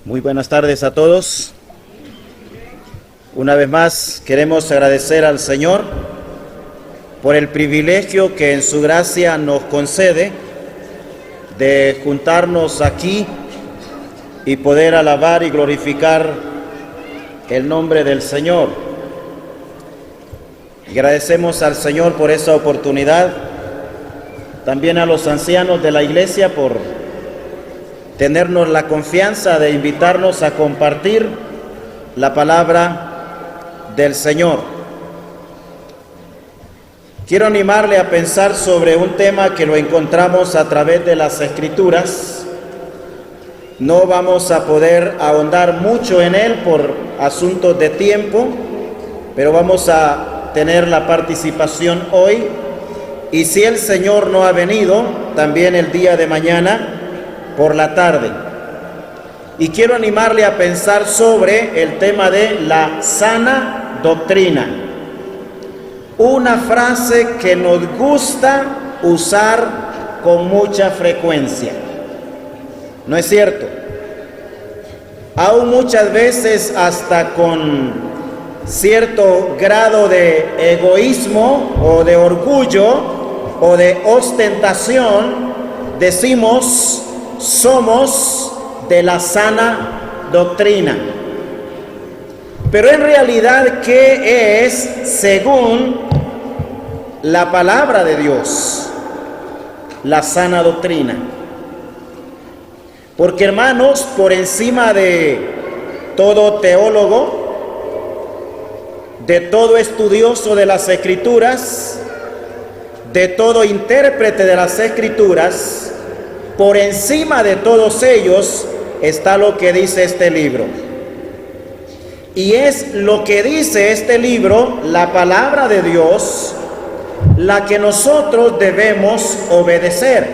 Muy buenas tardes a todos. Una vez más queremos agradecer al Señor por el privilegio que en su gracia nos concede de juntarnos aquí y poder alabar y glorificar el nombre del Señor. Agradecemos al Señor por esa oportunidad, también a los ancianos de la iglesia por tenernos la confianza de invitarnos a compartir la palabra del Señor. Quiero animarle a pensar sobre un tema que lo encontramos a través de las Escrituras. No vamos a poder ahondar mucho en él por asuntos de tiempo, pero vamos a tener la participación hoy, y si el Señor no ha venido, también el día de mañana por la tarde. Y quiero animarle a pensar sobre el tema de la sana doctrina. Una frase que nos gusta usar con mucha frecuencia. ¿No es cierto? Aún muchas veces hasta con cierto grado de egoísmo o de orgullo o de ostentación decimos: somos de la sana doctrina. Pero en realidad, ¿qué es según la palabra de Dios la sana doctrina? Porque, hermanos, por encima de todo teólogo, de todo estudioso de las Escrituras, de todo intérprete de las Escrituras, por encima de todos ellos está lo que dice este libro. Y es lo que dice este libro, la palabra de Dios, la que nosotros debemos obedecer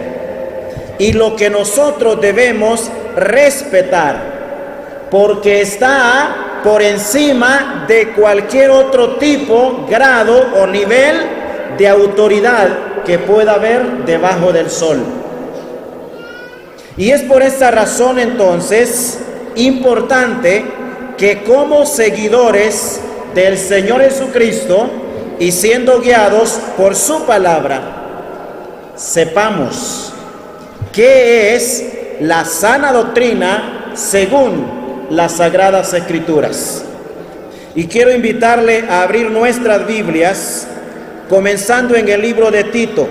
y lo que nosotros debemos respetar, porque está por encima de cualquier otro tipo, grado o nivel de autoridad que pueda haber debajo del sol. Y es por esa razón entonces importante que como seguidores del Señor Jesucristo y siendo guiados por su palabra, sepamos qué es la sana doctrina según las Sagradas Escrituras. Y quiero invitarle a abrir nuestras Biblias, comenzando en el libro de Tito.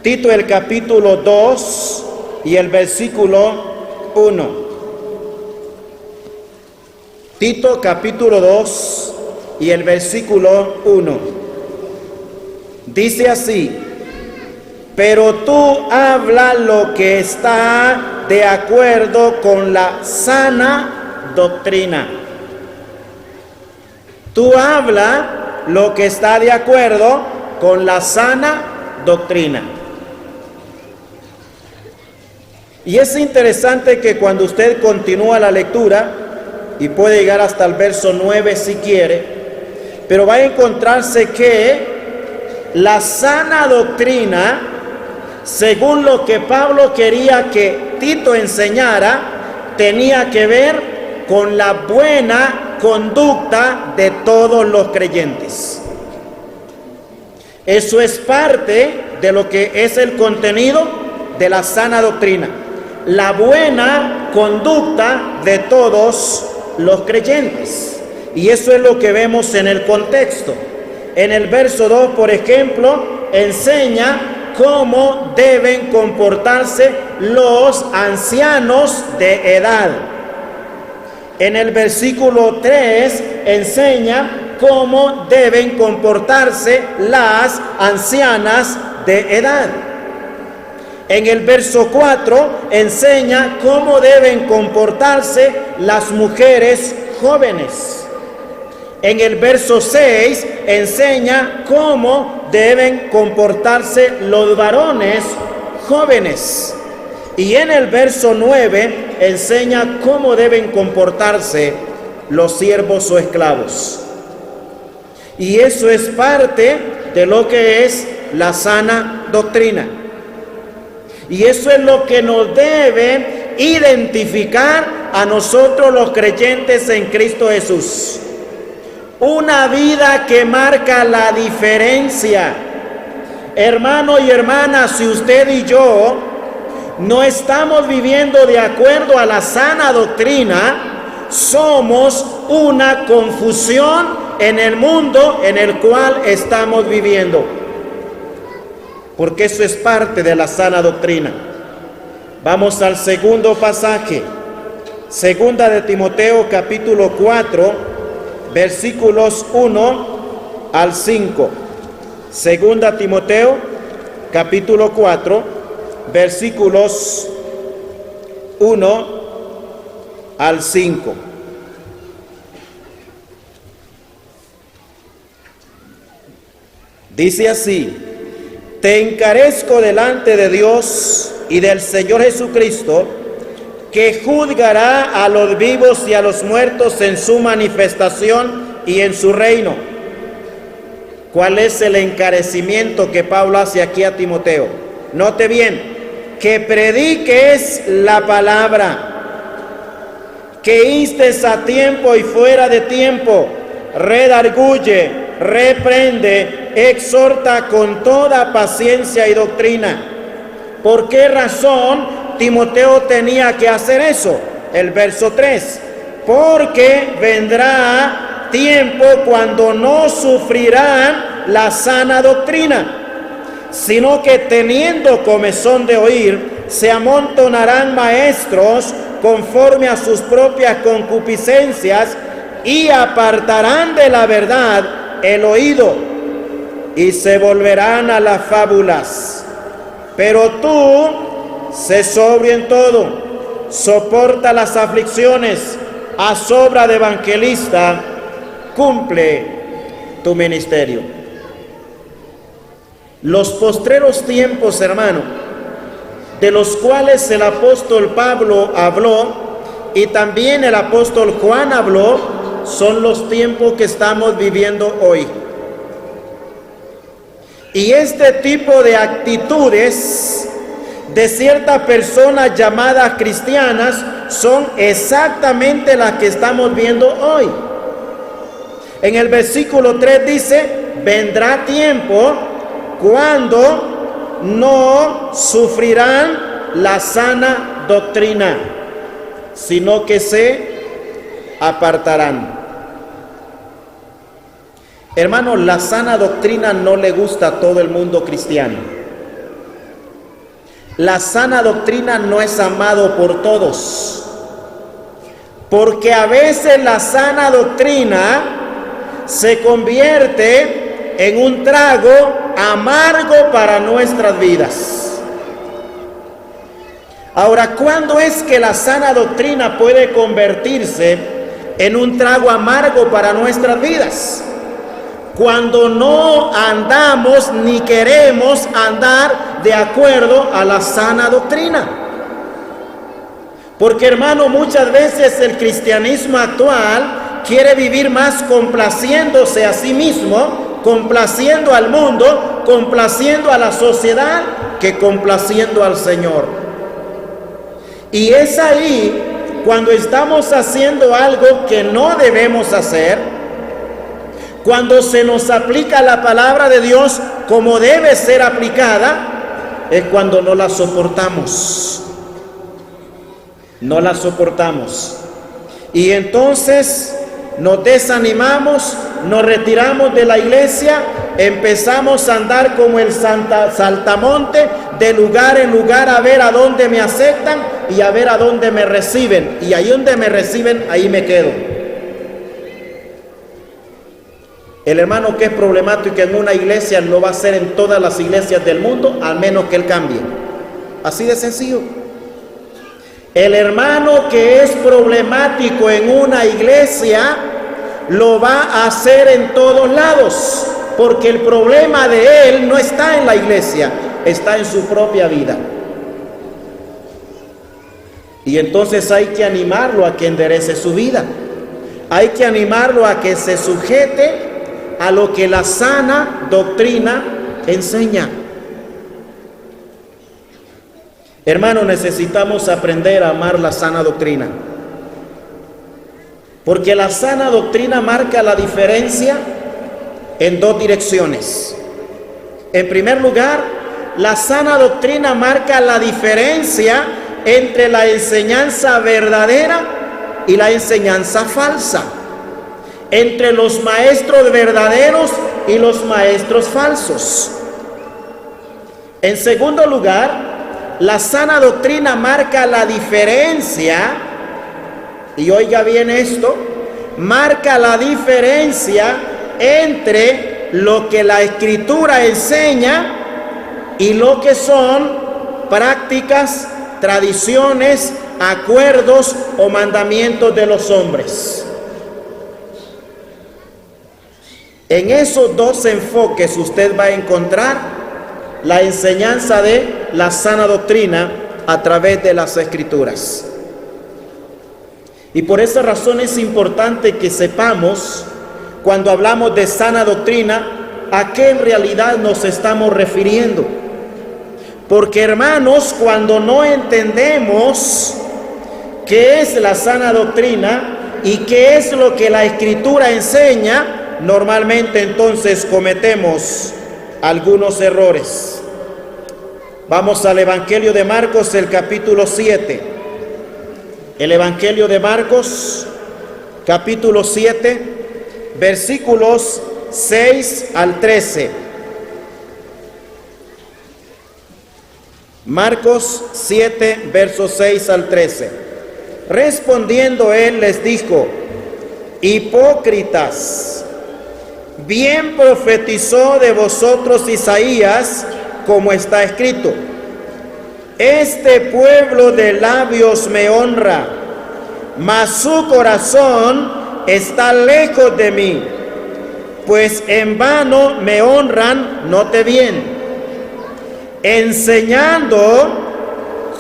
Tito, el capítulo 2 y el versículo 1. Tito capítulo 2 y el versículo 1. Dice así: pero tú habla lo que está de acuerdo con la sana doctrina. Tú habla lo que está de acuerdo con la sana doctrina. Y es interesante que cuando usted continúa la lectura, y puede llegar hasta el verso 9 si quiere, pero va a encontrarse que la sana doctrina, según lo que Pablo quería que Tito enseñara, tenía que ver con la buena conducta de todos los creyentes. Eso es parte de lo que es el contenido de la sana doctrina. La buena conducta de todos los creyentes. Y eso es lo que vemos en el contexto. En el verso 2, por ejemplo, enseña cómo deben comportarse los ancianos de edad. En el versículo 3 enseña cómo deben comportarse las ancianas de edad. En el verso 4 enseña cómo deben comportarse las mujeres jóvenes. En el verso 6 enseña cómo deben comportarse los varones jóvenes. Y en el verso 9 enseña cómo deben comportarse los siervos o esclavos. Y eso es parte de lo que es la sana doctrina. Y eso es lo que nos debe identificar a nosotros los creyentes en Cristo Jesús. Una vida que marca la diferencia. Hermano y hermana, si usted y yo no estamos viviendo de acuerdo a la sana doctrina, somos una confusión en el mundo en el cual estamos viviendo. Porque eso es parte de la sana doctrina. Vamos al segundo pasaje. Segunda de Timoteo capítulo 4, versículos 1 al 5. Segunda Timoteo capítulo 4, versículos 1 al 5. Dice así: te encarezco delante de Dios y del Señor Jesucristo, que juzgará a los vivos y a los muertos en su manifestación y en su reino. ¿Cuál es el encarecimiento que Pablo hace aquí a Timoteo? Note bien, que prediques la palabra, que instes a tiempo y fuera de tiempo, redarguye, reprende, exhorta con toda paciencia y doctrina. ¿Por qué razón Timoteo tenía que hacer eso? El verso 3. Porque vendrá tiempo cuando no sufrirán la sana doctrina, sino que teniendo comezón de oír, se amontonarán maestros conforme a sus propias concupiscencias y apartarán de la verdad el oído y se volverán a las fábulas. Pero tú, sé sobrio en todo, soporta las aflicciones, haz obra de evangelista, cumple tu ministerio. Los postreros tiempos, hermano, de los cuales el apóstol Pablo habló y también el apóstol Juan habló, son los tiempos que estamos viviendo hoy. Y este tipo de actitudes de ciertas personas llamadas cristianas son exactamente las que estamos viendo hoy. En el versículo 3 dice: vendrá tiempo cuando no sufrirán la sana doctrina, sino que se apartarán. Hermanos, la sana doctrina no le gusta a todo el mundo cristiano. La sana doctrina no es amado por todos, porque a veces la sana doctrina se convierte en un trago amargo para nuestras vidas. Ahora, ¿cuándo es que la sana doctrina puede convertirse en un trago amargo para nuestras vidas? Cuando no andamos ni queremos andar de acuerdo a la sana doctrina. Porque, hermano, muchas veces el cristianismo actual quiere vivir más complaciéndose a sí mismo, complaciendo al mundo, complaciendo a la sociedad, que complaciendo al Señor. Y es ahí cuando estamos haciendo algo que no debemos hacer. Cuando se nos aplica la palabra de Dios como debe ser aplicada, es cuando no la soportamos. No la soportamos. Y entonces nos desanimamos, nos retiramos de la iglesia, empezamos a andar como el saltamonte, de lugar en lugar, a ver a dónde me aceptan y a ver a dónde me reciben. Y ahí donde me reciben, ahí me quedo. El hermano que es problemático en una iglesia lo va a hacer en todas las iglesias del mundo, al menos que él cambie. Así de sencillo. El hermano que es problemático en una iglesia lo va a hacer en todos lados, porque el problema de él no está en la iglesia, está en su propia vida. Y entonces hay que animarlo a que enderece su vida. Hay que animarlo a que se sujete a lo que la sana doctrina enseña. Hermano, necesitamos aprender a amar la sana doctrina. Porque la sana doctrina marca la diferencia en dos direcciones. En primer lugar, la sana doctrina marca la diferencia entre la enseñanza verdadera y la enseñanza falsa, entre los maestros verdaderos y los maestros falsos. En segundo lugar, la sana doctrina marca la diferencia, y oiga bien esto, marca la diferencia entre lo que la Escritura enseña y lo que son prácticas, tradiciones, acuerdos o mandamientos de los hombres. En esos dos enfoques usted va a encontrar la enseñanza de la sana doctrina a través de las Escrituras. Y por esa razón es importante que sepamos, cuando hablamos de sana doctrina, a qué en realidad nos estamos refiriendo. Porque, hermanos, cuando no entendemos qué es la sana doctrina y qué es lo que la Escritura enseña, normalmente entonces cometemos algunos errores. Vamos al Evangelio de Marcos, el capítulo 7. El Evangelio de Marcos, capítulo 7, versículos 6 al 13. Marcos 7, versos 6 al 13. Respondiendo él les dijo: hipócritas, bien profetizó de vosotros Isaías, como está escrito: este pueblo de labios me honra, mas su corazón está lejos de mí, pues en vano me honran, note bien, enseñando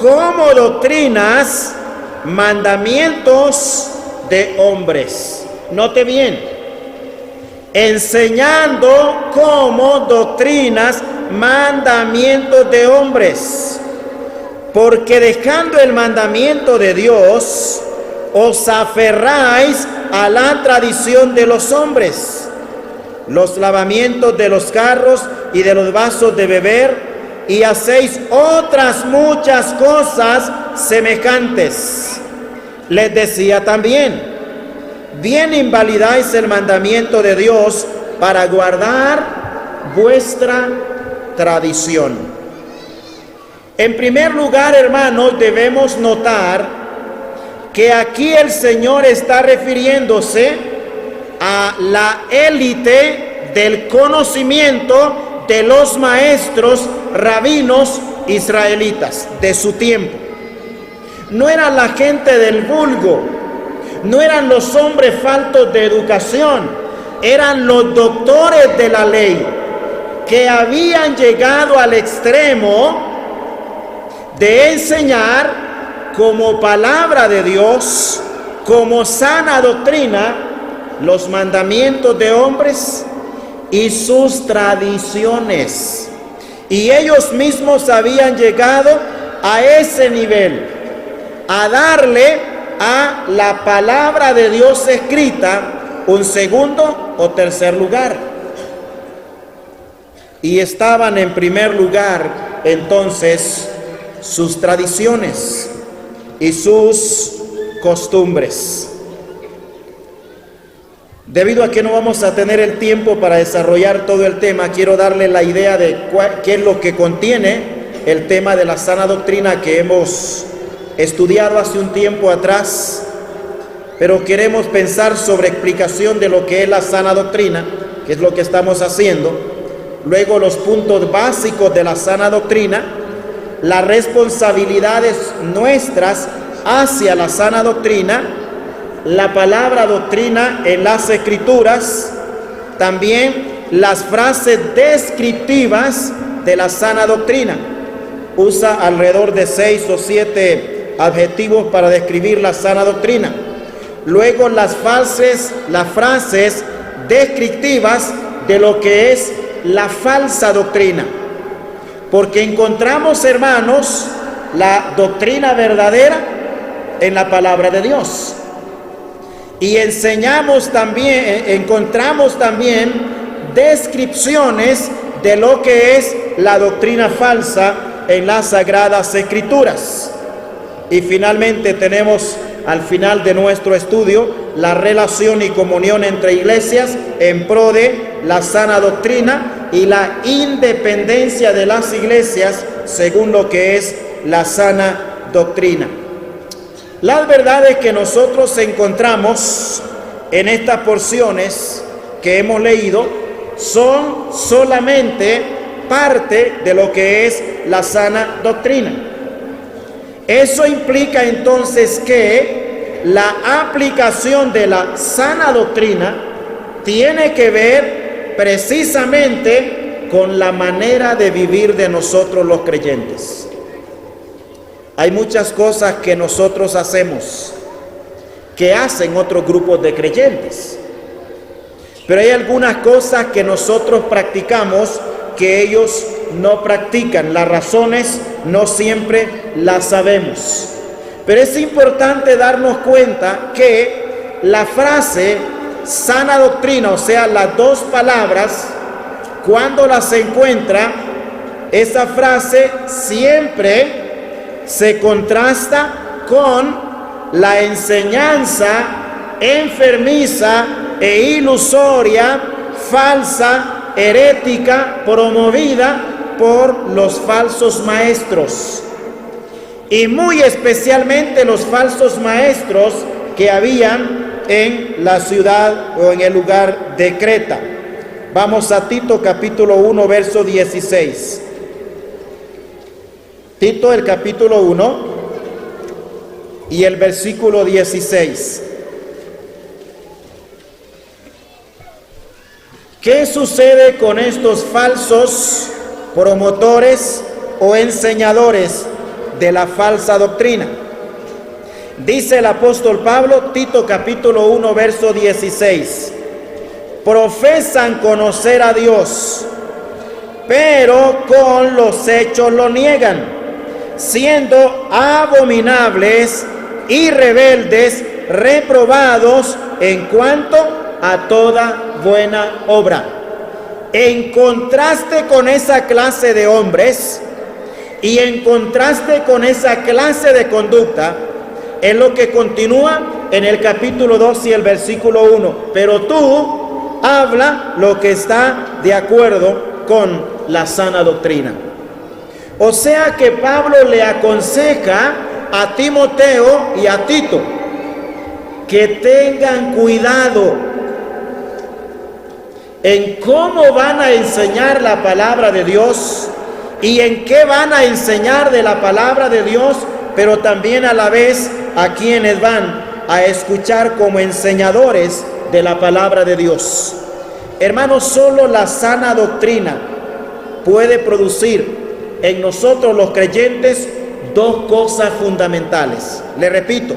como doctrinas mandamientos de hombres. Note bien, enseñando como doctrinas mandamientos de hombres, porque dejando el mandamiento de Dios, os aferráis a la tradición de los hombres, los lavamientos de los carros y de los vasos de beber, y hacéis otras muchas cosas semejantes. Les decía también: bien invalidáis el mandamiento de Dios para guardar vuestra tradición. En primer lugar, hermanos, debemos notar que aquí el Señor está refiriéndose a la élite del conocimiento de los maestros rabinos israelitas de su tiempo. No era la gente del vulgo, no eran los hombres faltos de educación, eran los doctores de la ley que habían llegado al extremo de enseñar como palabra de Dios, como sana doctrina, los mandamientos de hombres y sus tradiciones. Y ellos mismos habían llegado a ese nivel, a darle a la palabra de Dios escrita un segundo o tercer lugar. Y estaban en primer lugar entonces sus tradiciones y sus costumbres. Debido a que no vamos a tener el tiempo para desarrollar todo el tema, quiero darle la idea de qué es lo que contiene el tema de la sana doctrina que hemos estudiado hace un tiempo atrás, pero queremos pensar sobre explicación de lo que es la sana doctrina, que es lo que estamos haciendo. Luego los puntos básicos de la sana doctrina, las responsabilidades nuestras hacia la sana doctrina, la palabra doctrina en las Escrituras, también las frases descriptivas de la sana doctrina. Usa alrededor de 6 o 7 adjetivos para describir la sana doctrina. Luego las frases descriptivas de lo que es la falsa doctrina. Porque encontramos, hermanos, la doctrina verdadera en la palabra de Dios. Y encontramos también descripciones de lo que es la doctrina falsa en las Sagradas Escrituras. Y finalmente tenemos al final de nuestro estudio la relación y comunión entre iglesias en pro de la sana doctrina y la independencia de las iglesias según lo que es la sana doctrina. Las verdades que nosotros encontramos en estas porciones que hemos leído son solamente parte de lo que es la sana doctrina. Eso implica entonces que la aplicación de la sana doctrina tiene que ver precisamente con la manera de vivir de nosotros los creyentes. Hay muchas cosas que nosotros hacemos, que hacen otros grupos de creyentes. Pero hay algunas cosas que nosotros practicamos que ellos no practican. Las razones no siempre las sabemos. Pero es importante darnos cuenta que la frase sana doctrina, o sea, las dos palabras, cuando las encuentra, esa frase siempre se contrasta con la enseñanza enfermiza e ilusoria, falsa, herética, promovida por los falsos maestros, y muy especialmente los falsos maestros que habían en la ciudad o en el lugar de Creta. Vamos a Tito capítulo 1 verso 16. Tito el capítulo 1 y el versículo 16. ¿Qué sucede con estos falsos promotores o enseñadores de la falsa doctrina? Dice el apóstol Pablo, Tito capítulo 1 verso 16. Profesan conocer a Dios, pero con los hechos lo niegan, siendo abominables y rebeldes, reprobados en cuanto a toda buena obra. En contraste con esa clase de hombres y en contraste con esa clase de conducta, es lo que continúa en el capítulo 2 y el versículo 1. Pero tú habla lo que está de acuerdo con la sana doctrina. O sea que Pablo le aconseja a Timoteo y a Tito que tengan cuidado en cómo van a enseñar la palabra de Dios y en qué van a enseñar de la palabra de Dios, pero también a la vez a quienes van a escuchar como enseñadores de la palabra de Dios. Hermanos, solo la sana doctrina puede producir en nosotros los creyentes dos cosas fundamentales. Le repito,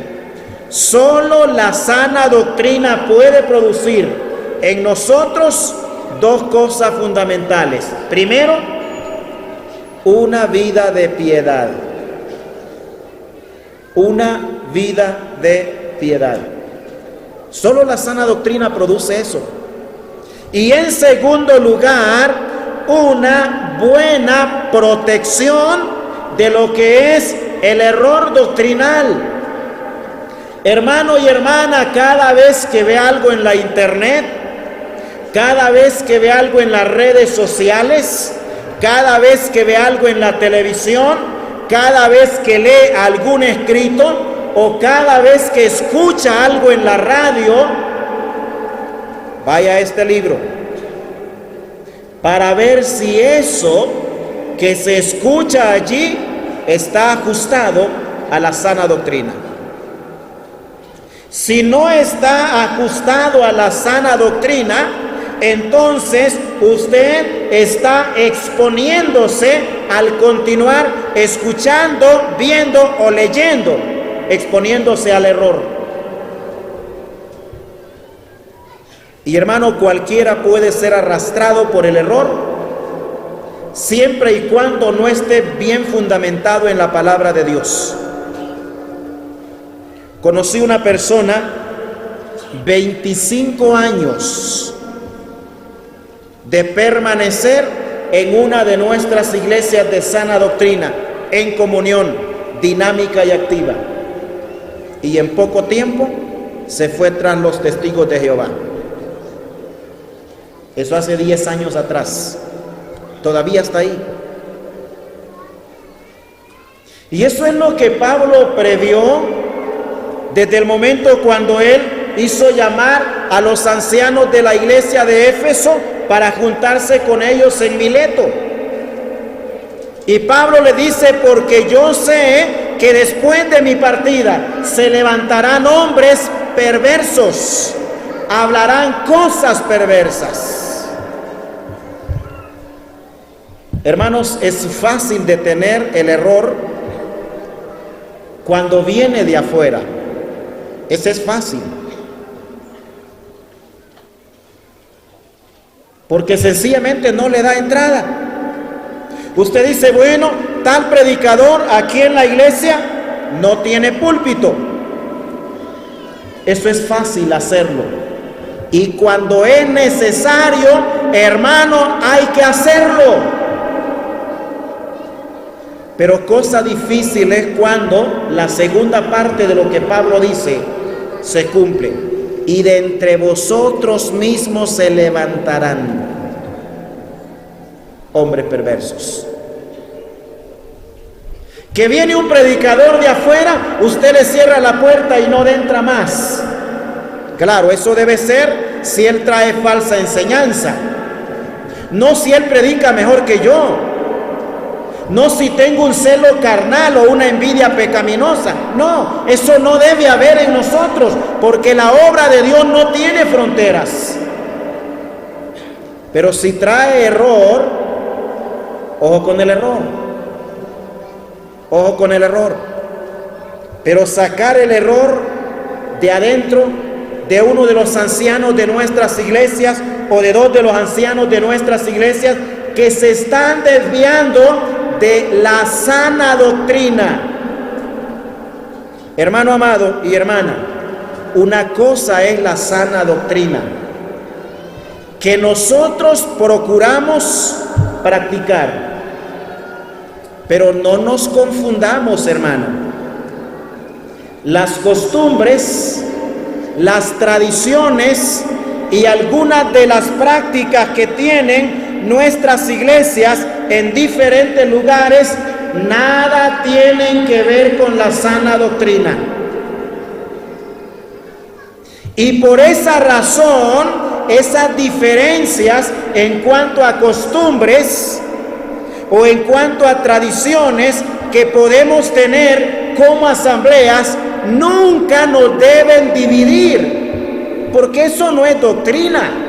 solo la sana doctrina puede producir en nosotros dos cosas fundamentales. Primero, una vida de piedad. Una vida de piedad. Solo la sana doctrina produce eso. Y en segundo lugar, una buena protección de lo que es el error doctrinal. Hermano y hermana, cada vez que ve algo en la internet, cada vez que ve algo en las redes sociales, cada vez que ve algo en la televisión, cada vez que lee algún escrito o cada vez que escucha algo en la radio, vaya a este libro para ver si eso que se escucha allí está ajustado a la sana doctrina. Si no está ajustado a la sana doctrina, entonces usted está exponiéndose al continuar escuchando, viendo o leyendo, exponiéndose al error. Y hermano, cualquiera puede ser arrastrado por el error, siempre y cuando no esté bien fundamentado en la palabra de Dios. Conocí una persona 25 años de permanecer en una de nuestras iglesias de sana doctrina, en comunión, dinámica y activa. Y en poco tiempo se fue tras los testigos de Jehová. Eso hace 10 años atrás. Todavía está ahí. Y eso es lo que Pablo previó desde el momento cuando él hizo llamar a los ancianos de la iglesia de Éfeso para juntarse con ellos en Mileto. Y Pablo le dice: porque yo sé que después de mi partida se levantarán hombres perversos, hablarán cosas perversas. Hermanos, es fácil detener el error cuando viene de afuera. Ese es fácil. Porque sencillamente no le da entrada. Usted dice: bueno, tal predicador aquí en la iglesia no tiene púlpito. Eso es fácil hacerlo. Y cuando es necesario, hermano, hay que hacerlo. Pero cosa difícil es cuando la segunda parte de lo que Pablo dice se cumple. Y de entre vosotros mismos se levantarán hombres perversos. Que viene un predicador de afuera, usted le cierra la puerta y no entra más. Claro, eso debe ser si él trae falsa enseñanza. No si él predica mejor que yo. No si tengo un celo carnal o una envidia pecaminosa. No, eso no debe haber en nosotros, porque la obra de Dios no tiene fronteras. Pero si trae error, ojo con el error. Ojo con el error. Pero sacar el error de adentro de uno de los ancianos de nuestras iglesias o de dos de los ancianos de nuestras iglesias que se están desviando de la sana doctrina. Hermano amado y hermana, una cosa es la sana doctrina que nosotros procuramos practicar, pero no nos confundamos, hermano. Las costumbres, las tradiciones y algunas de las prácticas que tienen nuestras iglesias en diferentes lugares, nada tienen que ver con la sana doctrina. Y por esa razón, esas diferencias en cuanto a costumbres o en cuanto a tradiciones que podemos tener como asambleas, nunca nos deben dividir, porque eso no es doctrina.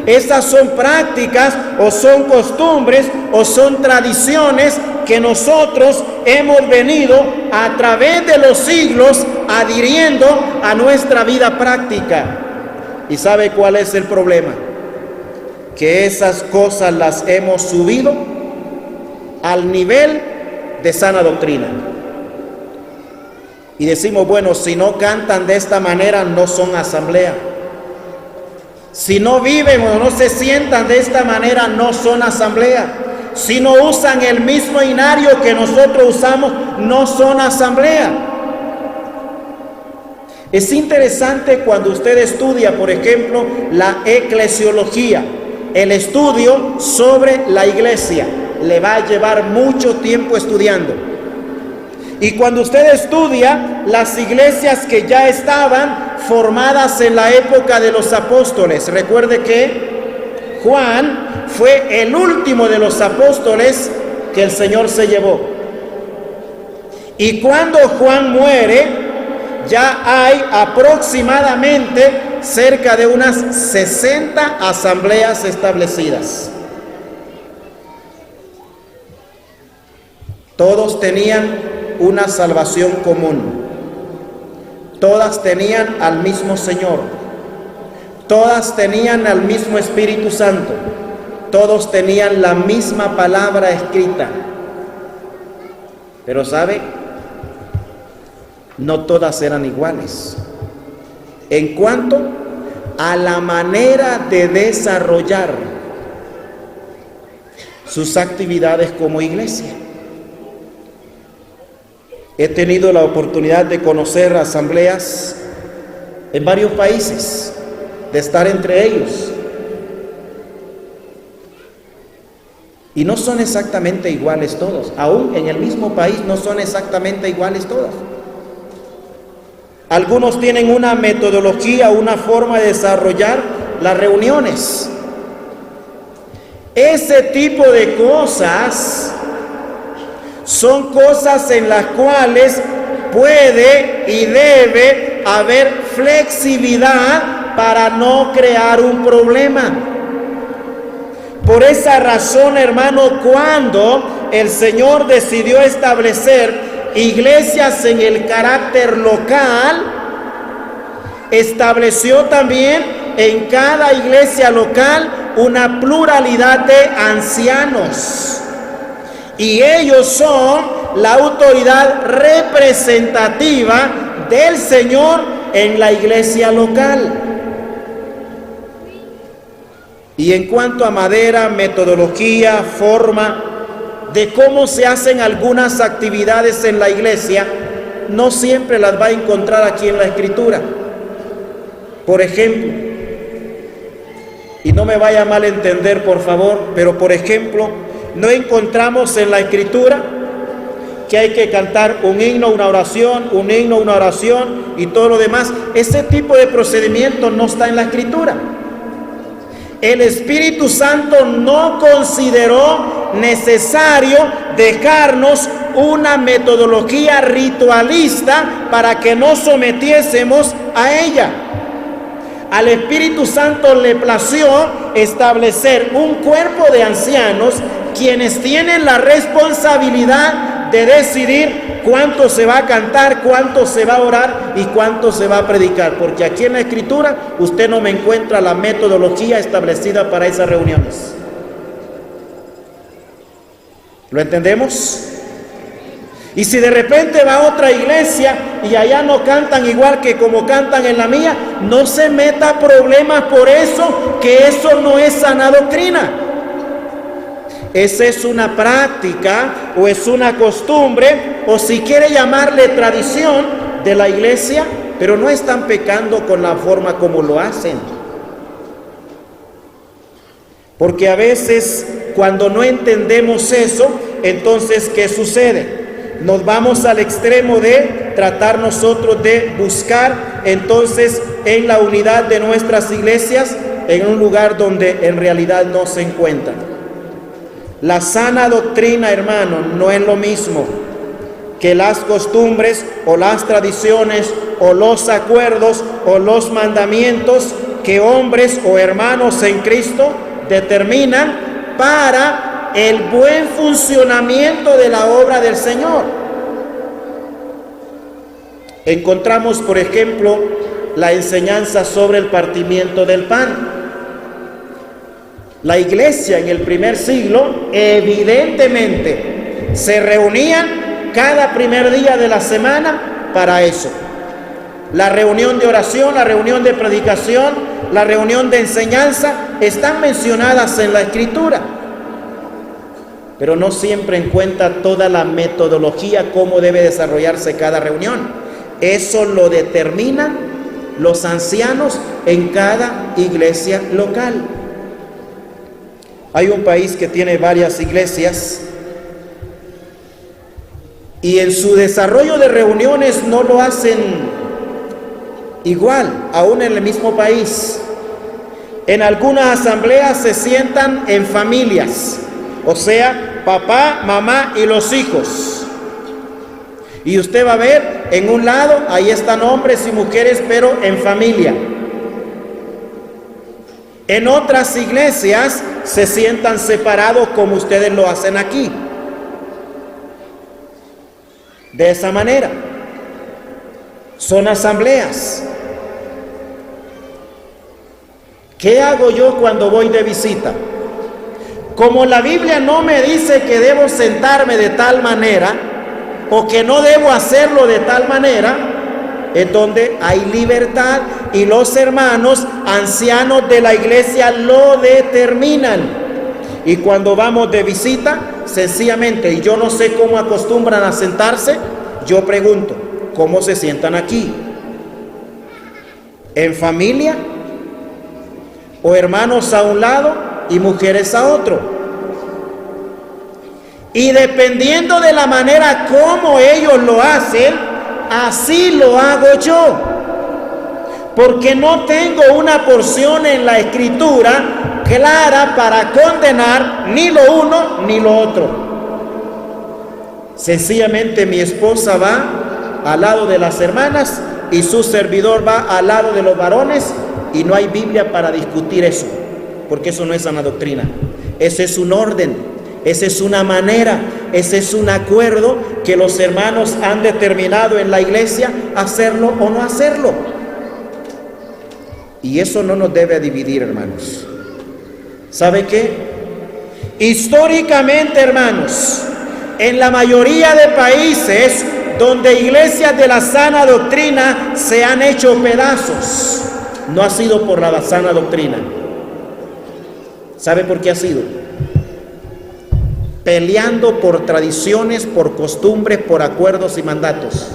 Esas son prácticas o son costumbres o son tradiciones que nosotros hemos venido a través de los siglos adhiriendo a nuestra vida práctica. ¿Y sabe cuál es el problema? Que esas cosas las hemos subido al nivel de sana doctrina. Y decimos: bueno, si no cantan de esta manera, no son asamblea. Si no viven o no se sientan de esta manera, no son asamblea. Si no usan el mismo hinario que nosotros usamos, no son asamblea. Es interesante cuando usted estudia, por ejemplo, la eclesiología, el estudio sobre la iglesia. Le va a llevar mucho tiempo estudiando. Y cuando usted estudia las iglesias que ya estaban formadas en la época de los apóstoles, recuerde que Juan fue el último de los apóstoles que el Señor se llevó. Y cuando Juan muere, ya hay aproximadamente cerca de unas 60 asambleas establecidas. Todos tenían una salvación común. Todas tenían al mismo Señor. Todas tenían al mismo Espíritu Santo. Todos tenían la misma palabra escrita. Pero ¿sabe? No todas eran iguales. en cuanto a la manera de desarrollar sus actividades como iglesia. He tenido la oportunidad de conocer asambleas en varios países, de estar entre ellos, y no son exactamente iguales todos. Aún en el mismo país no son exactamente iguales todos. Algunos tienen una metodología, una forma de desarrollar las reuniones. Ese tipo de cosas son cosas en las cuales puede y debe haber flexibilidad para no crear un problema. Por esa razón, hermano, cuando el Señor decidió establecer iglesias en el carácter local, estableció también en cada iglesia local una pluralidad de ancianos. Y ellos son la autoridad representativa del Señor en la iglesia local. Y en cuanto a manera, metodología, forma de cómo se hacen algunas actividades en la iglesia, no siempre las va a encontrar aquí en la Escritura. Por ejemplo, y no me vaya a malentender por favor, pero por ejemplo, no encontramos en la Escritura que hay que cantar un himno, una oración, un himno, una oración y todo lo demás. Ese tipo de procedimiento no está en la Escritura. El Espíritu Santo no consideró necesario dejarnos una metodología ritualista para que nos sometiésemos a ella. Al Espíritu Santo le plació establecer un cuerpo de ancianos quienes tienen la responsabilidad de decidir cuánto se va a cantar, cuánto se va a orar y cuánto se va a predicar, porque aquí en la Escritura usted no me encuentra la metodología establecida para esas reuniones. ¿Lo entendemos? Y si de repente va a otra iglesia y allá no cantan igual que como cantan en la mía, no se meta problemas por eso, que eso no es sana doctrina. Esa es una práctica o es una costumbre, o si quiere llamarle tradición de la iglesia, pero no están pecando con la forma como lo hacen. Porque a veces cuando no entendemos eso, entonces ¿qué sucede? Nos vamos al extremo de tratar nosotros de buscar entonces en la unidad de nuestras iglesias en un lugar donde en realidad no se encuentran. La sana doctrina, hermano, no es lo mismo que las costumbres o las tradiciones o los acuerdos o los mandamientos que hombres o hermanos en Cristo determinan para el buen funcionamiento de la obra del Señor. Encontramos, por ejemplo, la enseñanza sobre el partimiento del pan. La iglesia en el primer siglo evidentemente se reunían cada primer día de la semana para eso. La reunión de oración, la reunión de predicación, la reunión de enseñanza están mencionadas en la Escritura, pero no siempre en cuenta toda la metodología, cómo debe desarrollarse cada reunión. Eso lo determinan los ancianos en cada iglesia local. Hay un país que tiene varias iglesias y en su desarrollo de reuniones no lo hacen igual, aún en el mismo país. En algunas asambleas se sientan en familias, o sea, papá, mamá y los hijos. Y usted va a ver, en un lado, ahí están hombres y mujeres, pero en familia. En otras iglesias se sientan separados como ustedes lo hacen aquí. De esa manera. Son asambleas. ¿Qué hago yo cuando voy de visita? Como la Biblia no me dice que debo sentarme de tal manera o que no debo hacerlo de tal manera, es donde hay libertad y los hermanos ancianos de la iglesia lo determinan. Y cuando vamos de visita, sencillamente, y yo no sé cómo acostumbran a sentarse, yo pregunto, ¿cómo se sientan aquí? ¿En familia? ¿O hermanos a un lado y mujeres a otro? Y dependiendo de la manera como ellos lo hacen, así lo hago yo. Porque no tengo una porción en la Escritura clara para condenar ni lo uno ni lo otro. Sencillamente mi esposa va al lado de las hermanas y su servidor va al lado de los varones, y no hay Biblia para discutir eso, porque eso no es sana doctrina. Ese es un orden, esa es una manera, ese es un acuerdo que los hermanos han determinado en la iglesia, hacerlo o no hacerlo. Y eso no nos debe dividir, hermanos. ¿Sabe qué? Históricamente, hermanos, en la mayoría de países donde iglesias de la sana doctrina se han hecho pedazos, no ha sido por la sana doctrina. ¿Sabe por qué ha sido? Peleando por tradiciones, por costumbres, por acuerdos y mandatos,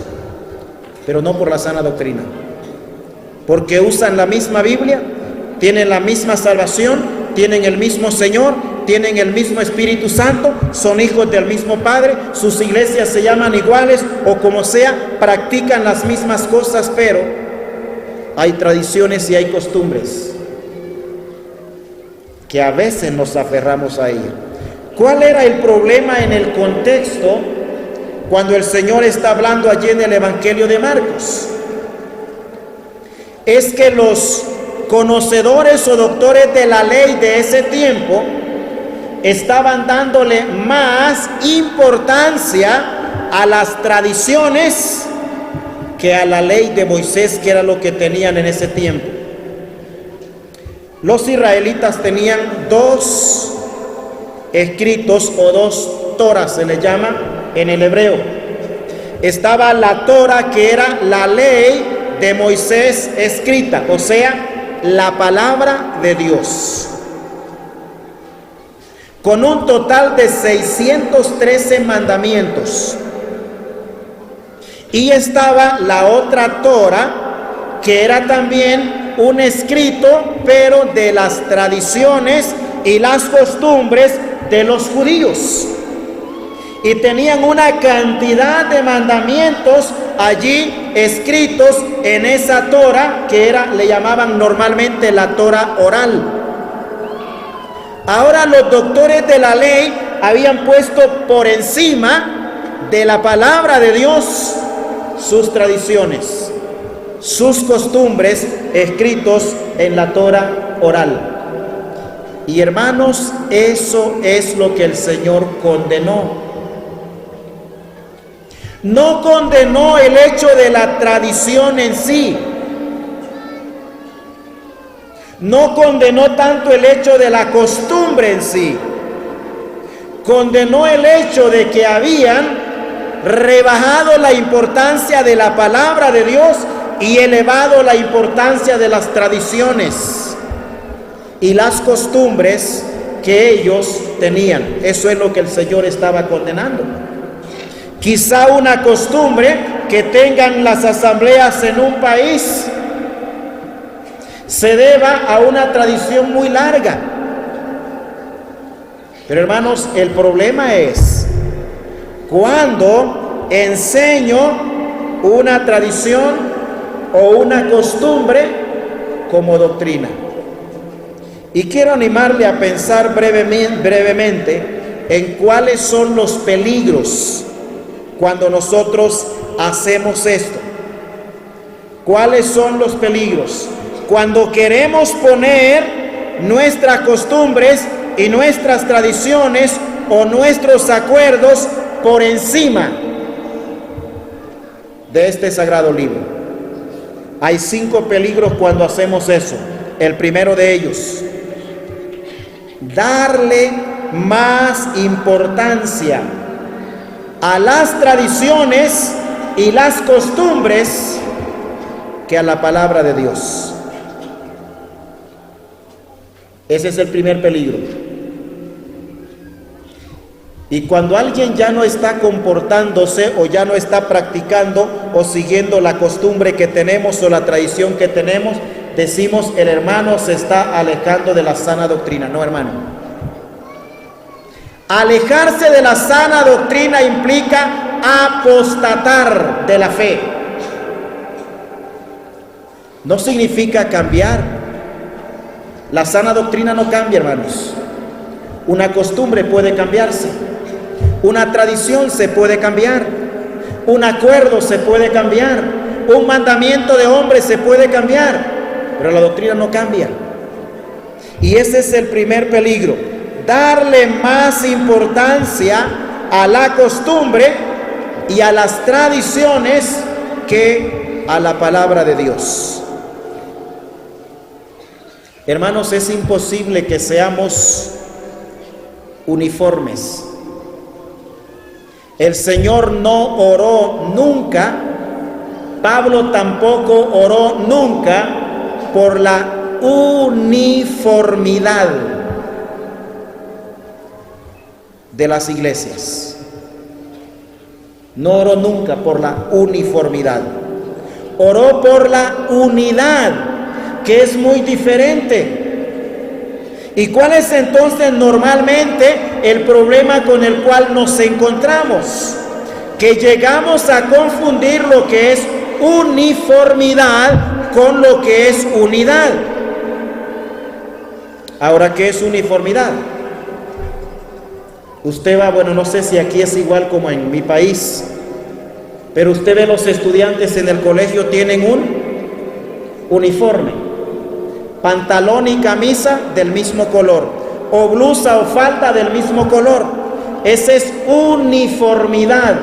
pero no por la sana doctrina. Porque usan la misma Biblia, tienen la misma salvación, tienen el mismo Señor, tienen el mismo Espíritu Santo, son hijos del mismo Padre, sus iglesias se llaman iguales o como sea, practican las mismas cosas, pero hay tradiciones y hay costumbres que a veces nos aferramos a ellas. ¿Cuál era el problema en el contexto cuando el Señor está hablando allí en el Evangelio de Marcos? Es que los conocedores o doctores de la ley de ese tiempo estaban dándole más importancia a las tradiciones que a la ley de Moisés, que era lo que tenían en ese tiempo. Los israelitas tenían dos escritos o dos Toras, se le llama en el hebreo. Estaba la Tora, que era la ley de Moisés escrita, o sea, la palabra de Dios, con un total de 613 mandamientos. Y estaba la otra Torah, que era también un escrito, pero de las tradiciones y las costumbres de los judíos. Y tenían una cantidad de mandamientos allí escritos en esa Torah, que era, le llamaban normalmente la Torah oral. Ahora los doctores de la ley habían puesto por encima de la palabra de Dios sus tradiciones, sus costumbres escritos en la Torah oral. Y hermanos, eso es lo que el Señor condenó. No condenó el hecho de la tradición en sí. No condenó tanto el hecho de la costumbre en sí. Condenó el hecho de que habían rebajado la importancia de la palabra de Dios y elevado la importancia de las tradiciones y las costumbres que ellos tenían. Eso es lo que el Señor estaba condenando. Quizá una costumbre que tengan las asambleas en un país se deba a una tradición muy larga. Pero hermanos, el problema es cuando enseño una tradición o una costumbre como doctrina. Y quiero animarle a pensar brevemente en cuáles son los peligros cuando nosotros hacemos esto. ¿Cuáles son los peligros? Cuando queremos poner nuestras costumbres y nuestras tradiciones o nuestros acuerdos por encima de este sagrado libro. Hay 5 peligros cuando hacemos eso. El primero de ellos, darle más importancia a las tradiciones y las costumbres que a la palabra de Dios. Ese es el primer peligro. Y cuando alguien ya no está comportándose o ya no está practicando o siguiendo la costumbre que tenemos o la tradición que tenemos, decimos el hermano se está alejando de la sana doctrina. No, hermano. Alejarse de la sana doctrina implica apostatar de la fe. No significa cambiar. La sana doctrina no cambia, hermanos. Una costumbre puede cambiarse. Una tradición se puede cambiar. Un acuerdo se puede cambiar. Un mandamiento de hombre se puede cambiar. Pero la doctrina no cambia. Y ese es el primer peligro. Darle más importancia a la costumbre y a las tradiciones que a la palabra de Dios. Hermanos, es imposible que seamos uniformes. El Señor no oró nunca, Pablo tampoco oró nunca por la uniformidad de las iglesias. No oró nunca por la uniformidad. Oró por la unidad, que es muy diferente. ¿Y cuál es entonces normalmente el problema con el cual nos encontramos? Que llegamos a confundir lo que es uniformidad con lo que es unidad. Ahora, ¿qué es uniformidad? Usted va, bueno, no sé si aquí es igual como en mi país, pero usted ve los estudiantes en el colegio tienen un uniforme, pantalón y camisa del mismo color, o blusa o falda del mismo color. Esa es uniformidad.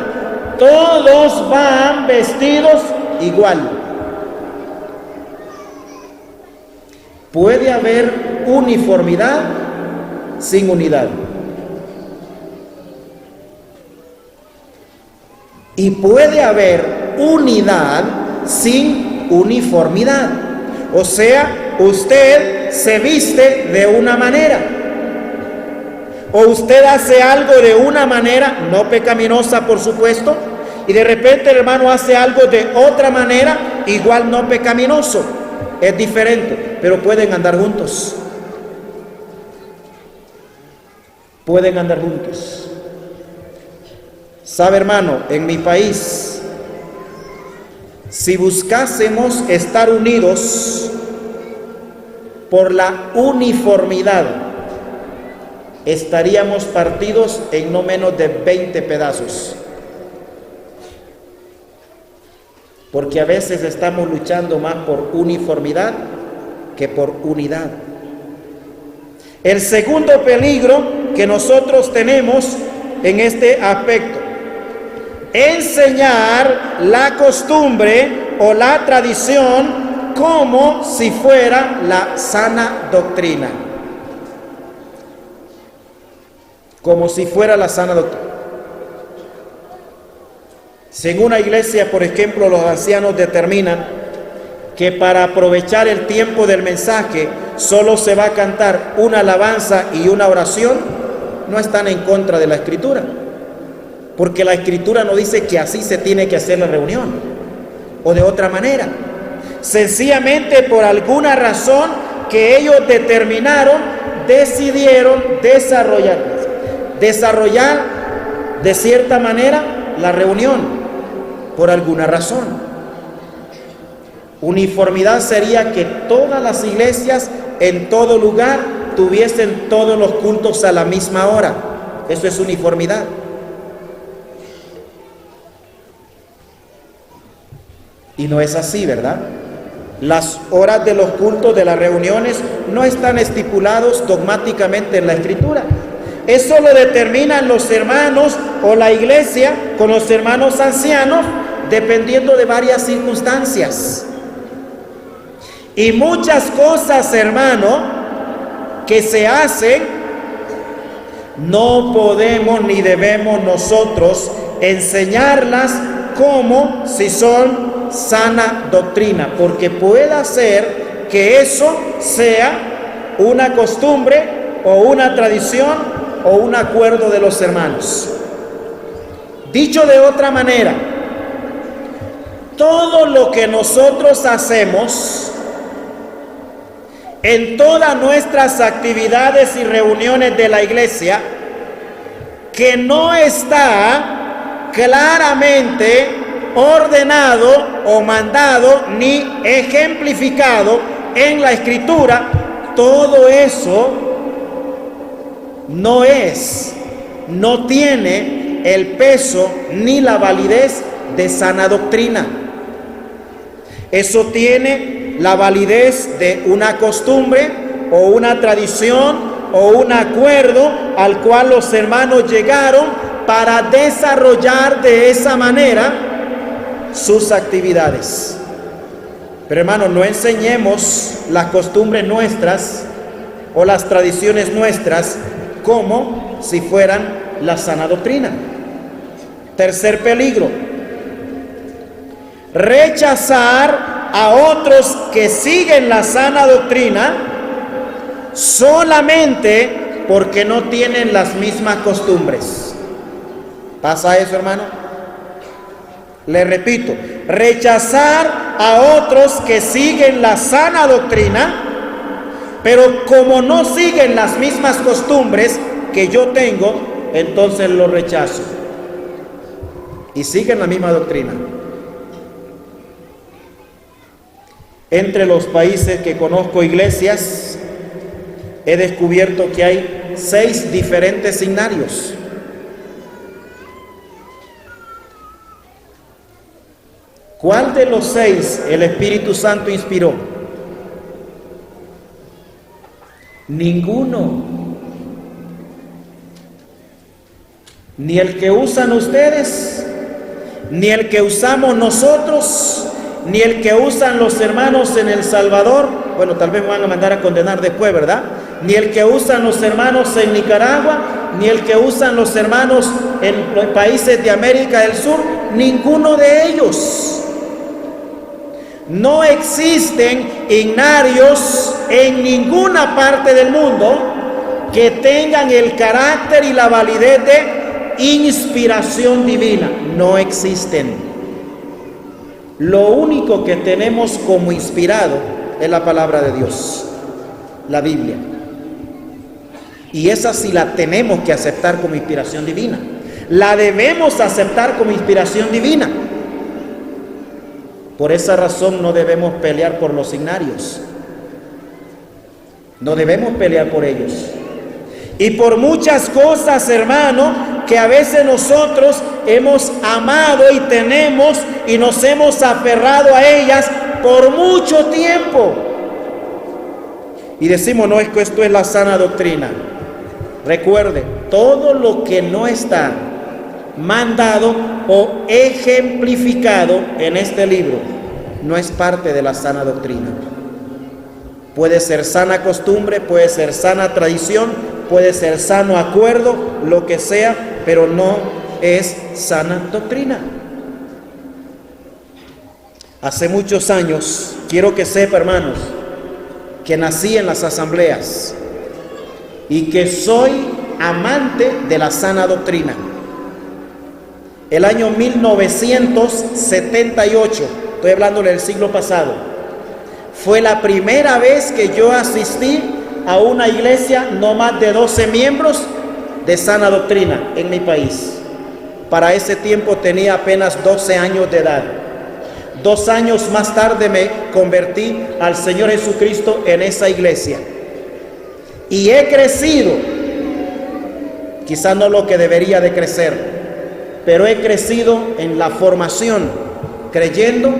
Todos van vestidos igual. Puede haber uniformidad sin unidad. Y puede haber unidad sin uniformidad. O sea, usted se viste de una manera, o usted hace algo de una manera, no pecaminosa por supuesto, y de repente el hermano hace algo de otra manera, igual no pecaminoso, es diferente, pero pueden andar juntos. Pueden andar juntos. ¿Sabe, hermano? En mi país, si buscásemos estar unidos por la uniformidad, estaríamos partidos en no menos de 20 pedazos. Porque a veces estamos luchando más por uniformidad que por unidad. El segundo peligro que nosotros tenemos en este aspecto: enseñar la costumbre o la tradición como si fuera la sana doctrina. Como si fuera la sana doctrina. Si en una iglesia, por ejemplo, los ancianos determinan que para aprovechar el tiempo del mensaje solo se va a cantar una alabanza y una oración, no están en contra de la Escritura. Porque la Escritura no dice que así se tiene que hacer la reunión, o de otra manera. Sencillamente por alguna razón que ellos determinaron, decidieron desarrollar de cierta manera la reunión, por alguna razón. Uniformidad sería que todas las iglesias en todo lugar tuviesen todos los cultos a la misma hora. Eso es uniformidad. Y no es así, ¿verdad? Las horas de los cultos, de las reuniones, no están estipulados dogmáticamente en la Escritura. Eso lo determinan los hermanos o la iglesia con los hermanos ancianos, dependiendo de varias circunstancias. Y muchas cosas, hermano, que se hacen, no podemos ni debemos nosotros enseñarlas como si son sana doctrina, porque puede ser que eso sea una costumbre o una tradición o un acuerdo de los hermanos. Dicho de otra manera, todo lo que nosotros hacemos en todas nuestras actividades y reuniones de la iglesia, que no está claramente ordenado o mandado ni ejemplificado en la Escritura, todo eso no tiene el peso ni la validez de sana doctrina. Eso tiene la validez de una costumbre o una tradición o un acuerdo al cual los hermanos llegaron para desarrollar de esa manera sus actividades. Pero hermanos, no enseñemos las costumbres nuestras o las tradiciones nuestras como si fueran la sana doctrina. Tercer peligro: rechazar a otros que siguen la sana doctrina solamente porque no tienen las mismas costumbres. ¿Pasa eso, hermano? Le repito, rechazar a otros que siguen la sana doctrina, pero como no siguen las mismas costumbres que yo tengo, entonces lo rechazo. Y siguen la misma doctrina. Entre los países que conozco iglesias, he descubierto que hay 6 diferentes signarios. ¿Cuál de los 6 el Espíritu Santo inspiró? Ninguno. Ni el que usan ustedes, ni el que usamos nosotros, ni el que usan los hermanos en El Salvador. Bueno, tal vez me van a mandar a condenar después, ¿verdad? Ni el que usan los hermanos en Nicaragua, ni el que usan los hermanos en los países de América del Sur, ninguno de ellos. No existen ignarios en ninguna parte del mundo que tengan el carácter y la validez de inspiración divina. No existen. Lo único que tenemos como inspirado es la palabra de Dios, la Biblia. Y esa sí la tenemos que aceptar como inspiración divina. La debemos aceptar como inspiración divina. Por esa razón no debemos pelear por los signarios. No debemos pelear por ellos. Y por muchas cosas, hermano, que a veces nosotros hemos amado y tenemos y nos hemos aferrado a ellas por mucho tiempo. Y decimos, no, es que esto es la sana doctrina. Recuerde, todo lo que no está mandado o ejemplificado en este libro no es parte de la sana doctrina. Puede ser sana costumbre, puede ser sana tradición, puede ser sano acuerdo, lo que sea, pero no es sana doctrina. Hace muchos años, quiero que sepa, hermanos, que nací en las asambleas y que soy amante de la sana doctrina. El año 1978, estoy hablándole del siglo pasado, fue la primera vez que yo asistí a una iglesia no más de 12 miembros de sana doctrina en mi país. Para ese tiempo tenía apenas 12 años de edad. 2 años más tarde me convertí al Señor Jesucristo en esa iglesia. Y he crecido, quizás no lo que debería de crecer, pero he crecido en la formación, creyendo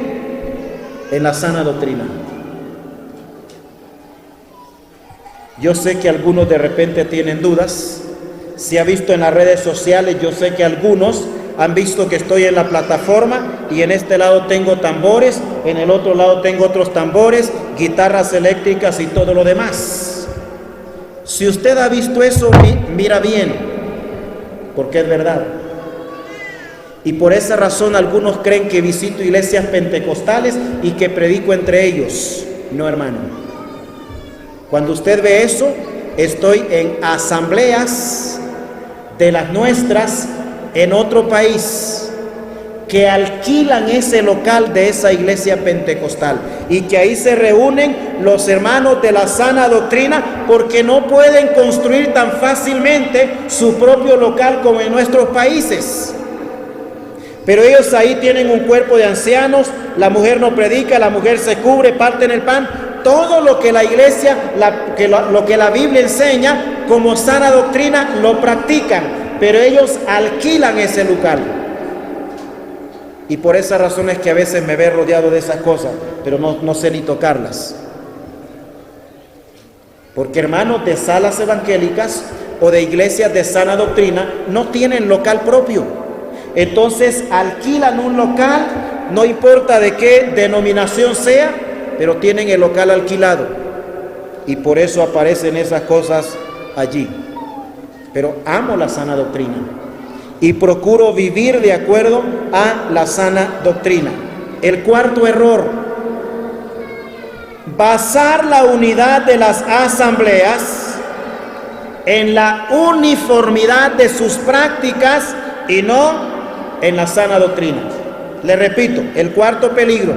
en la sana doctrina. Yo sé que algunos de repente tienen dudas. Se ha visto en las redes sociales, yo sé que algunos han visto que estoy en la plataforma y en este lado tengo tambores, en el otro lado tengo otros tambores, guitarras eléctricas y todo lo demás. Si usted ha visto eso, mira bien, porque es verdad. Y por esa razón algunos creen que visito iglesias pentecostales y que predico entre ellos. No, hermano. Cuando usted ve eso, estoy en asambleas de las nuestras en otro país, que alquilan ese local de esa iglesia pentecostal y que ahí se reúnen los hermanos de la sana doctrina, porque no pueden construir tan fácilmente su propio local como en nuestros países. Pero ellos ahí tienen un cuerpo de ancianos, la mujer no predica, la mujer se cubre, parten el pan, todo lo que la iglesia, lo que la Biblia enseña como sana doctrina lo practican, pero ellos alquilan ese local. Y por esa razón es que a veces me ve rodeado de esas cosas, pero no sé ni tocarlas. Porque hermanos de salas evangélicas o de iglesias de sana doctrina no tienen local propio. Entonces alquilan un local, no importa de qué denominación sea, pero tienen el local alquilado. Y por eso aparecen esas cosas allí. Pero amo la sana doctrina y procuro vivir de acuerdo a la sana doctrina. El cuarto error: basar la unidad de las asambleas en la uniformidad de sus prácticas y no en la sana doctrina. Le repito, el cuarto peligro: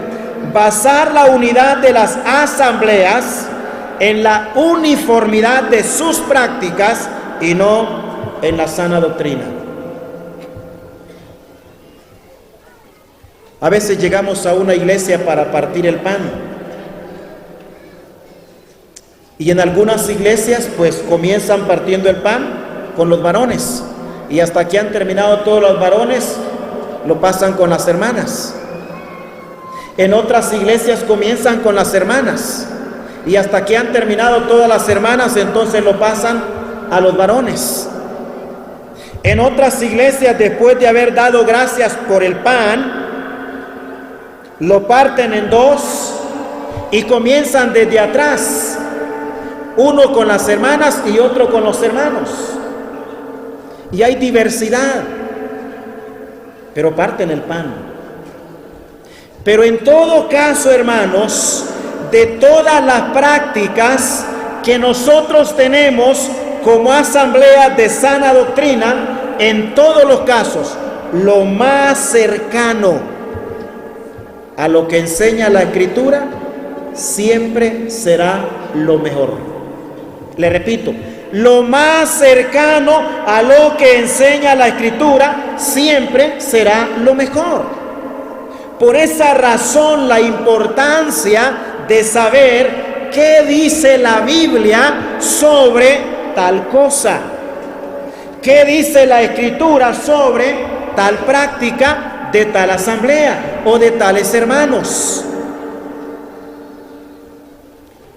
basar la unidad de las asambleas en la uniformidad de sus prácticas y no en la sana doctrina. A veces llegamos a una iglesia para partir el pan. Y en algunas iglesias pues comienzan partiendo el pan con los varones. Y hasta que han terminado todos los varones, lo pasan con las hermanas. En otras iglesias comienzan con las hermanas. Y hasta que han terminado todas las hermanas, entonces lo pasan a los varones. En otras iglesias, después de haber dado gracias por el pan, lo parten en dos y comienzan desde atrás, uno con las hermanas y otro con los hermanos. Y hay diversidad, pero parten el pan. Pero en todo caso, hermanos, de todas las prácticas que nosotros tenemos como asamblea de sana doctrina, en todos los casos, lo más cercano a lo que enseña la Escritura siempre será lo mejor. Le repito, lo más cercano a lo que enseña la Escritura siempre será lo mejor. Por esa razón, la importancia de saber qué dice la Biblia sobre tal cosa, qué dice la Escritura sobre tal práctica de tal asamblea o de tales hermanos.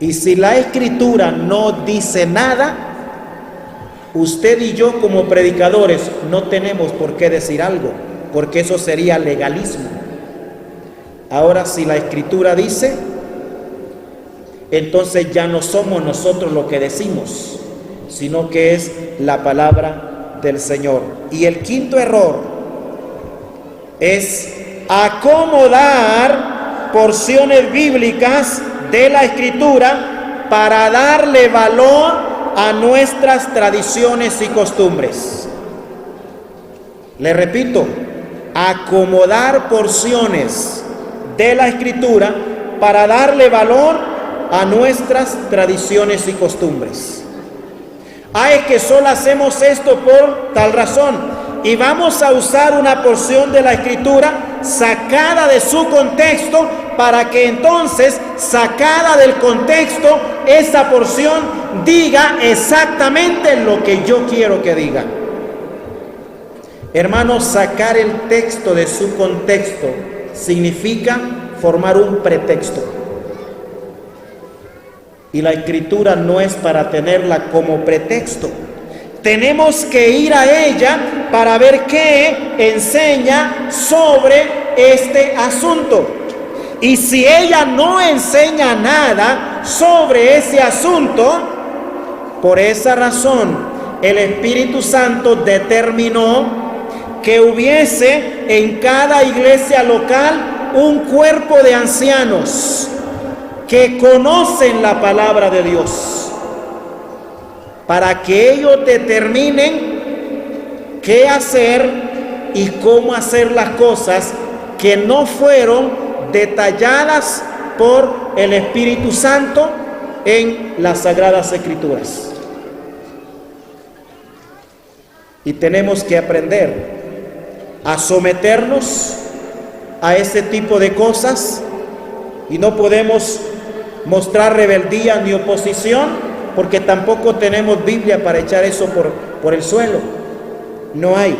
Y si la Escritura no dice nada, usted y yo como predicadores no tenemos por qué decir algo, porque eso sería legalismo. Ahora, si la Escritura dice, entonces ya no somos nosotros lo que decimos, sino que es la palabra del Señor. Y el quinto error es acomodar porciones bíblicas de la Escritura para darle valor a nuestras tradiciones y costumbres. Le repito, acomodar porciones de la Escritura para darle valor a nuestras tradiciones y costumbres. Es que solo hacemos esto por tal razón. Y vamos a usar una porción de la Escritura sacada de su contexto para que entonces, sacada del contexto, esa porción diga exactamente lo que yo quiero que diga. Hermanos, sacar el texto de su contexto significa formar un pretexto. Y la Escritura no es para tenerla como pretexto. Tenemos que ir a ella para ver qué enseña sobre este asunto. Y si ella no enseña nada sobre ese asunto, por esa razón el Espíritu Santo determinó que hubiese en cada iglesia local un cuerpo de ancianos que conocen la palabra de Dios, para que ellos determinen qué hacer y cómo hacer las cosas que no fueron detalladas por el Espíritu Santo en las Sagradas Escrituras. Y tenemos que aprender a someternos a ese tipo de cosas, y no podemos mostrar rebeldía ni oposición, porque tampoco tenemos Biblia para echar eso por el suelo. No hay.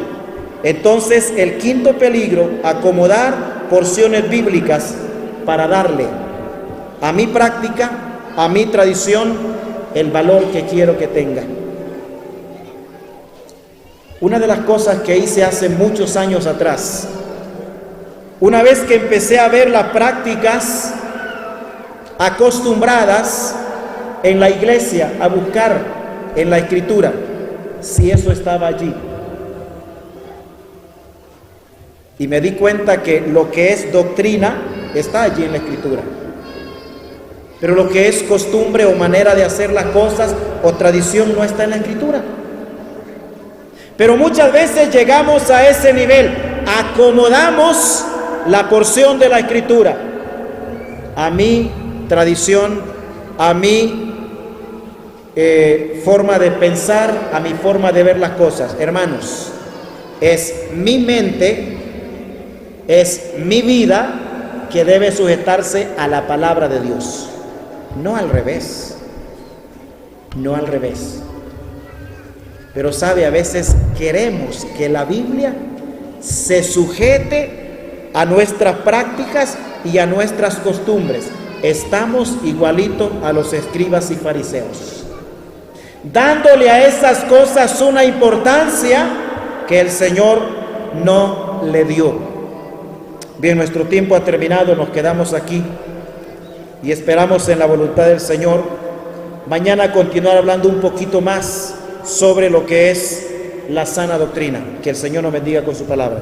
Entonces, el quinto peligro, acomodar porciones bíblicas para darle a mi práctica, a mi tradición, el valor que quiero que tenga. Una de las cosas que hice hace muchos años atrás, una vez que empecé a ver las prácticas acostumbradas en la iglesia, a buscar en la Escritura si eso estaba allí, y me di cuenta que lo que es doctrina está allí en la Escritura, pero lo que es costumbre o manera de hacer las cosas o tradición no está en la Escritura. Pero muchas veces llegamos a ese nivel, acomodamos la porción de la Escritura a mi tradición, a mi forma de pensar, a mi forma de ver las cosas. Hermanos, es mi mente, es mi vida que debe sujetarse a la palabra de Dios, no al revés, no al revés. Pero sabe, a veces queremos que la Biblia se sujete a nuestras prácticas y a nuestras costumbres. Estamos igualitos a los escribas y fariseos, dándole a esas cosas una importancia que el Señor no le dio. Bien, nuestro tiempo ha terminado, nos quedamos aquí y esperamos en la voluntad del Señor mañana continuar hablando un poquito más sobre lo que es la sana doctrina. Que el Señor nos bendiga con su palabra.